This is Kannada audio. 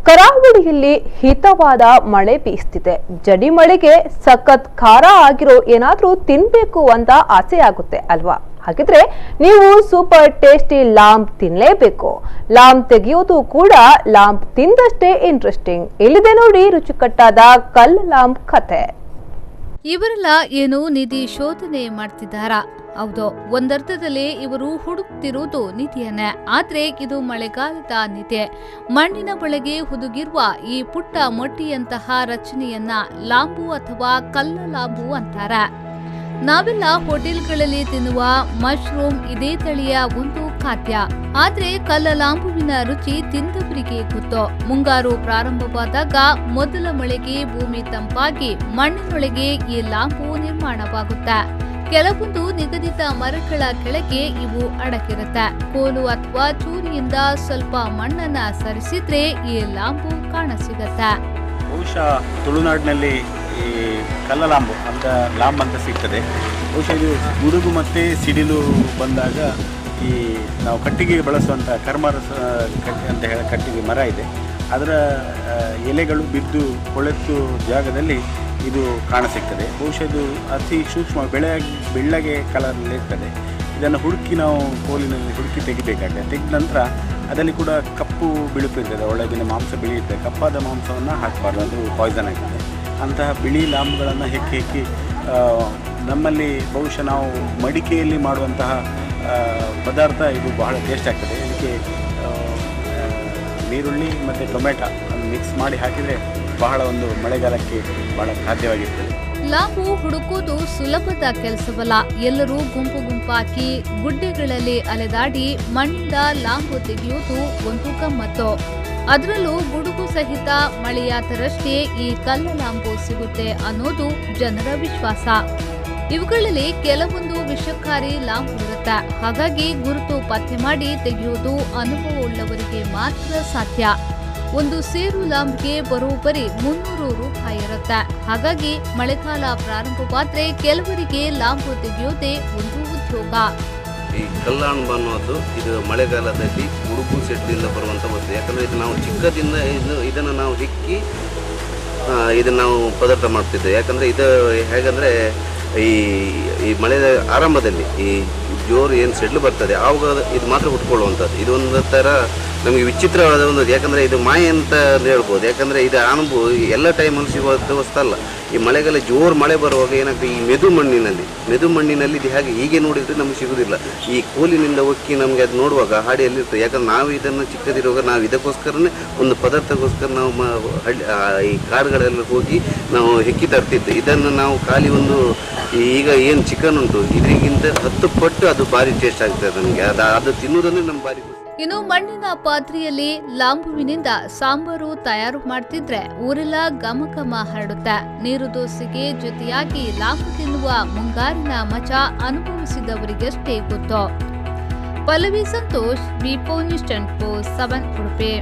ಕರಾವಳಿಯಲ್ಲಿ ಹಿತವಾದ ಮಳೆ ಬೀಸ್ತಿದೆ. ಜಡಿ ಮಳೆಗೆ ಸಖತ್ ಖಾರ ಆಗಿರೋ ಏನಾದ್ರೂ ತಿನ್ಬೇಕು ಅಂತ ಆಸೆ ಆಗುತ್ತೆ ಅಲ್ವಾ? ಹಾಗಿದ್ರೆ ನೀವು ಸೂಪರ್ ಟೇಸ್ಟಿ ಲಾಂಬ್ ತಿನ್ಲೇಬೇಕು. ಲಾಂಬ್ ತೆಗೆಯೋದು ಕೂಡ ಲಾಂಬ್ ತಿಂದಷ್ಟೇ ಇಂಟ್ರೆಸ್ಟಿಂಗ್. ಇಲ್ಲಿದೆ ನೋಡಿ ರುಚಿಕಟ್ಟಾದ ಕಲ್ಲು ಲಾಂಬ್ ಕಥೆ. ಇವರೆಲ್ಲ ಏನು ನಿಧಿ ಶೋಧನೆ ಮಾಡ್ತಿದ್ದಾರಾ? ಹೌದು, ಒಂದರ್ಥದಲ್ಲಿ ಇವರು ಹುಡುಕ್ತಿರುವುದು ನಿಧಿಯನ್ನೇ. ಆದ್ರೆ ಇದು ಮಳೆಗಾಲದ ನಿಧಿ. ಮಣ್ಣಿನ ಒಳಗೆ ಹುದುಗಿರುವ ಈ ಪುಟ್ಟ ಮೊಟ್ಟಿಯಂತಹ ರಚನೆಯನ್ನ ಲಾಂಬು ಅಥವಾ ಕಲ್ಲ ಲಾಂಬು ಅಂತಾರೆ. ನಾವೆಲ್ಲ ಹೋಟೆಲ್ಗಳಲ್ಲಿ ತಿನ್ನುವ ಮಶ್ರೂಮ್ ಇದೇ ತಳಿಯ ಒಂದು ಖಾದ್ಯ. ಆದ್ರೆ ಕಲ್ಲ ಲಾಂಬುವಿನ ರುಚಿ ತಿಂದವರಿಗೆ ಗೊತ್ತು. ಮುಂಗಾರು ಪ್ರಾರಂಭವಾದಾಗ ಮೊದಲ ಮಳೆಗೆ ಭೂಮಿ ತಂಪಾಗಿ ಮಣ್ಣಿನೊಳಗೆ ಈ ಲಾಂಬು ನಿರ್ಮಾಣವಾಗುತ್ತೆ. ಕೆಲವೊಂದು ನಿಗದಿತ ಮರಗಳ ಕೆಳಗೆ ಇವು ಅಡಗಿರುತ್ತೆ. ಕೋಲು ಅಥವಾ ಚೂರಿಯಿಂದ ಸ್ವಲ್ಪ ಮಣ್ಣನ್ನ ಸರಿಸಿದ್ರೆ ಈ ಲಾಂಬು ಕಾಣಸಿಗತ್ತೆ. ಬಹುಶಃ ತುಳುನಾಡಿನಲ್ಲಿ ಈ ಕಲ್ಲಲಾಂಬು ಅಂತ ಲಾಂಬ್ ಅಂತ ಸಿಗ್ತದೆ. ಬಹುಶಃ ಇದು ಗುಡುಗು ಮತ್ತು ಸಿಡಿಲು ಬಂದಾಗ ಈ ನಾವು ಕಟ್ಟಿಗೆ ಬಳಸುವಂಥ ಕರ್ಮರಸ ಅಂತ ಹೇಳಿ ಕಟ್ಟಿಗೆ ಮರ ಇದೆ, ಅದರ ಎಲೆಗಳು ಬಿದ್ದು ಕೊಳೆತು ಜಾಗದಲ್ಲಿ ಇದು ಕಾಣಸಿಗ್ತದೆ. ಬಹುಶಃ ಇದು ಅತಿ ಸೂಕ್ಷ್ಮ ಬೆಳ್ಳಗೆ ಕಲರ್ನಲ್ಲಿ ಇರ್ತದೆ. ಇದನ್ನು ಹುಡುಕಿ ನಾವು ಕೋಲಿನಲ್ಲಿ ಹುಡುಕಿ ತೆಗಿಬೇಕಾಗ್ತದೆ. ತೆಗೆದ ನಂತರ ಅದರಲ್ಲಿ ಕೂಡ ಕಪ್ಪು ಬಿಳುಪು ಇರ್ತದೆ, ಒಳಗಿನ ಮಾಂಸ ಬಿಳಿ ಇರ್ತದೆ. ಕಪ್ಪಾದ ಮಾಂಸವನ್ನು ಹಾಕಬಾರ್ದು, ಅದು ಪಾಯ್ಸನ್ ಆಗ್ತದೆ. ಅಂತಹ ಬಿಳಿ ಲಾಂಬ್ಗಳನ್ನು ಹೆಕ್ಕಿ ನಮ್ಮಲ್ಲಿ ಬಹುಶಃ ನಾವು ಮಡಿಕೆಯಲ್ಲಿ ಮಾಡುವಂತಹ ಪದಾರ್ಥ ಇದು ಬಹಳ ಟೇಸ್ಟ್ ಆಗ್ತದೆ. ಇದಕ್ಕೆ ನೀರುಳ್ಳಿ ಮತ್ತು ಟೊಮೆಟೊ ಮಿಕ್ಸ್ ಮಾಡಿ ಹಾಕಿದರೆ ಬಹಳ ಒಂದು ಮಳೆಗಾಲಕ್ಕೆ ಬಹಳ ಖಾದ್ಯವಾಗಿರ್ತದೆ. ಲಾಂಬು ಹುಡುಕೋದು ಸುಲಭದ ಕೆಲಸವಲ್ಲ. ಎಲ್ಲರೂ ಗುಂಪು ಗುಂಪಾಕಿ ಗುಡ್ಡೆಗಳಲ್ಲಿ ಅಲೆದಾಡಿ ಮಣ್ಣಿಂದ ಲಾಂಬು ತೆಗೆಯುವುದು ಒಂದು ಗಮ್ಮತ್ತು. ಅದರಲ್ಲೂ ಗುಡುಗು ಸಹಿತ ಮಳೆಯಾದರಷ್ಟೇ ಈ ಕಲ್ಲ ಲಾಂಬು ಸಿಗುತ್ತೆ ಅನ್ನೋದು ಜನರ ವಿಶ್ವಾಸ. ಇವುಗಳಲ್ಲಿ ಕೆಲವೊಂದು ವಿಷಕಾರಿ ಲಾಂಬು ಇರುತ್ತೆ. ಹಾಗಾಗಿ ಗುರುತು ಪತ್ತೆ ಮಾಡಿ ತೆಗೆಯುವುದು ಅನುಭವವುಳ್ಳವರಿಗೆ ಮಾತ್ರ ಸಾಧ್ಯ. ಒಂದು ಸೇರು ಲಾಂಬ್ಗೆ ಬರೋಬ್ಬರಿ 300 ರೂಪಾಯಿ ಇರುತ್ತೆ. ಹಾಗಾಗಿ ಮಳೆಗಾಲ ಪ್ರಾರಂಭವಾದ್ರೆ ಕೆಲವರಿಗೆ ಲಾಂಬು ತೆಗೆಯೋದೇ ಒಂದು ಉದ್ಯೋಗ. ಈ ಕಲ್ಲಾಂಬ ಅನ್ನೋದು ಇದು ಮಳೆಗಾಲದಲ್ಲಿ ಗುಡುಗು ಸೆಡ್ಡಿಂದ ಬರುವಂಥ ವಸ್ತು. ಯಾಕಂದರೆ ಇದು ನಾವು ಚಿಕ್ಕದಿಂದ ಇದನ್ನು ನಾವು ಹಿಕ್ಕಿ ಇದನ್ನು ನಾವು ಪದಾರ್ಥ ಮಾಡ್ತಿದ್ದೇವೆ. ಯಾಕಂದರೆ ಇದು ಹೇಗಂದರೆ ಈ ಮಳೆ ಆರಂಭದಲ್ಲಿ ಈ ಜೋರು ಏನು ಸೆಡ್ಲು ಬರ್ತದೆ ಆವಾಗ ಇದು ಮಾತ್ರ ಹುಟ್ಕೊಳ್ಳುವಂಥದ್ದು. ಇದೊಂದು ಥರ ನಮಗೆ ವಿಚಿತ್ರವಾದ ಒಂದು, ಯಾಕಂದರೆ ಇದು ಮಾಯೆ ಅಂತ ಹೇಳ್ಬೋದು. ಯಾಕಂದರೆ ಇದು ಅನುಭವ ಎಲ್ಲ ಟೈಮಲ್ಲಿ ಸಿಗುವಂಥ ವಸ್ತು ಅಲ್ಲ. ಈ ಮಳೆಗಾಲ ಜೋರು ಮಳೆ ಬರುವಾಗ ಏನಾಗ್ತದೆ, ಈ ಮೆದು ಮಣ್ಣಿನಲ್ಲಿ ಇದು ಹಾಗೆ ಹೀಗೆ ನೋಡಿದರೆ ನಮಗೆ ಸಿಗೋದಿಲ್ಲ. ಈ ಕೋಲಿನಿಂದ ಒಕ್ಕಿ ನಮಗೆ ಅದು ನೋಡುವಾಗ ಹಾಡಿಯಲ್ಲಿರ್ತದೆ. ಯಾಕಂದ್ರೆ ನಾವು ಇದನ್ನು ಚಿಕ್ಕದಿರುವಾಗ ನಾವು ಇದಕ್ಕೋಸ್ಕರನೇ ಒಂದು ಪದಾರ್ಥಕ್ಕೋಸ್ಕರ ನಾವು ಈ ಕಾಡುಗಳೆಲ್ಲ ಹೋಗಿ ನಾವು ಹೆಕ್ಕಿ ತರ್ತಿದ್ದು. ಇದನ್ನು ನಾವು ಖಾಲಿ ಒಂದು ಈಗ ಏನು ಚಿಕನ್ ಉಂಟು ಇದರಿಗಿಂತ 10 ಪಟ್ಟು ಅದು ಭಾರಿ ಟೇಸ್ಟ್ ಆಗ್ತದೆ ನಮಗೆ. ಅದು ತಿನ್ನುವುದಂದ್ರೆ ನಮ್ಮ ಭಾರಿ. ಇನ್ನು ಮಣ್ಣಿನ ಪಾತ್ರೆಯಲ್ಲಿ ಲಾಂಬುವಿನಿಂದ ಸಾಂಬಾರು ತಯಾರು ಮಾಡ್ತಿದ್ರೆ ಊರೆಲ್ಲ ಘಮ ಹರಡುತ್ತೆ. ನೀರು ದೋಸೆಗೆ ಜೊತೆಯಾಗಿ ಲಾಂಬು ತಿನ್ನುವ ಮುಂಗಾರಿನ ಮಜಾ ಅನುಭವಿಸಿದವರಿಗಷ್ಟೇ ಗೊತ್ತು. ಪಲ್ಲವಿ ಸಂತೋಷ್, ವಿ4 ನ್ಯೂಸ್ 7 ಉಡುಪಿ.